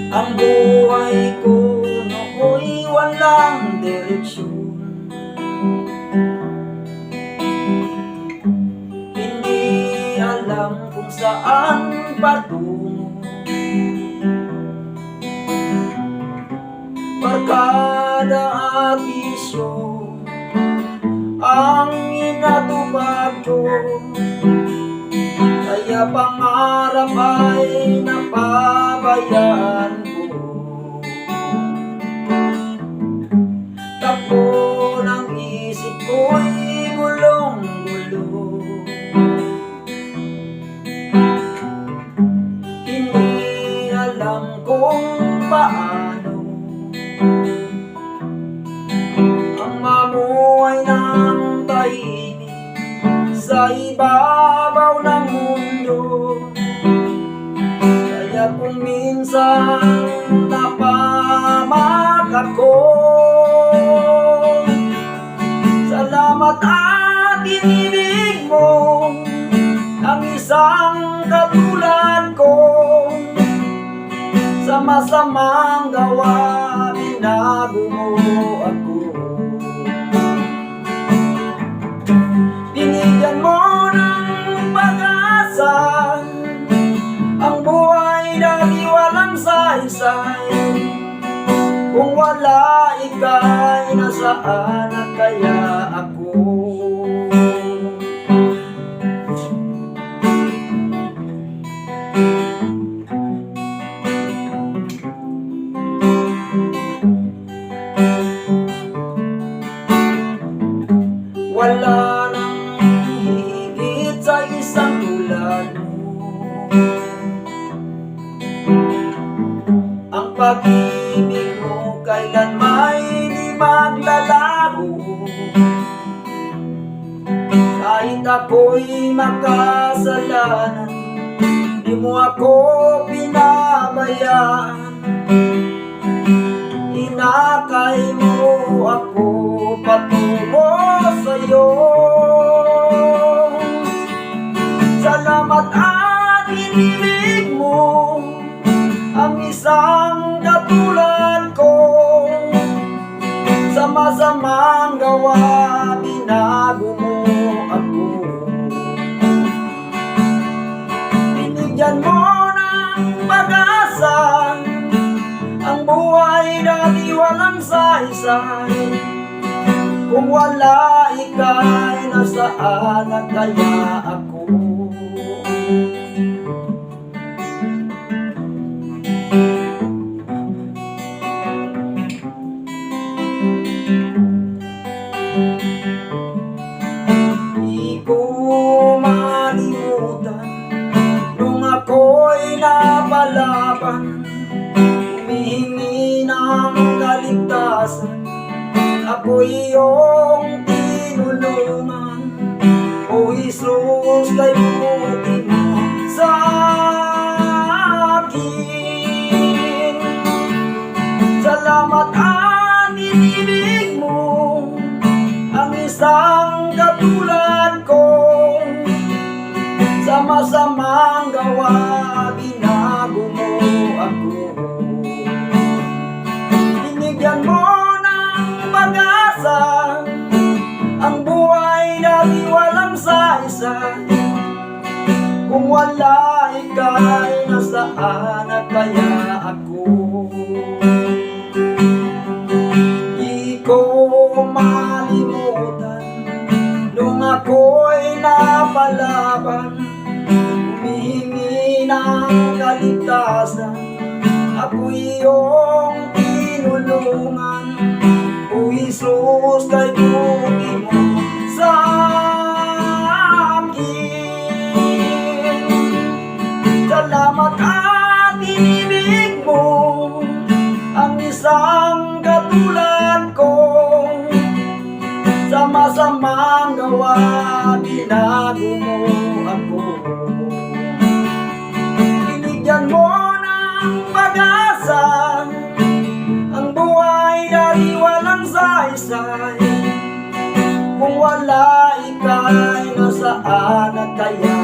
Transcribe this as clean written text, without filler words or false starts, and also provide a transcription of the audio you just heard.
Ang buhay ko nooy walang direksyon. Hindi alam kung saan patungo. Barkada at bisyo ang inatupag ko, kaya pangarap ay napabayaan ko. Takbo ng isip ko'y gulong-gulo. Hindi alam kung paano ang mamuhay ng tahimik sa ibabaw ng mundo. Kaya kung minsan napahamak ako, salamat at inilig mo ang isang katulad ko. Sa masamang gawa, binago mo ako. Binigyan mo ng pag-asa ang buhay na di walang saysay. Kung wala ika'y nasaan na kaya ako? Wala nang higit sa isang tulad mo. Ang pag-ibig mo kailanman di maglalaho. Kahit ako'y makasalanan, di mo ako pinabayaan. Inakay mo ako patungo sa'yo. Salamat at inilig mo ang isang katulad ko. Sa masamang gawa, binago mo ako. Binigyan mo ng pag-asa ang buhay na di walang saysay. Kung wala ika'y nasaan na kaya ako? Di ko malimutan nung ako'y napalaban, humihingi ng kaligtasan. Ako iyong tinulungan, O Jesus, kay buti mo sa akin. Salamat at inilig mo ang isang katulad ko. Sa masamang gawa, binago mo ako. Binigyan mo pag-asa ang buhay na di walang saysay. Kung wala ika'y nasaan na kaya ako? Di ko malimutan nung ako'y napalaban, humihingi ng kaligtasan. Ako iyong tinulungan, O Jesus, kay buti mo sa akin. Salamat at inilig mo ay nasaan at kaya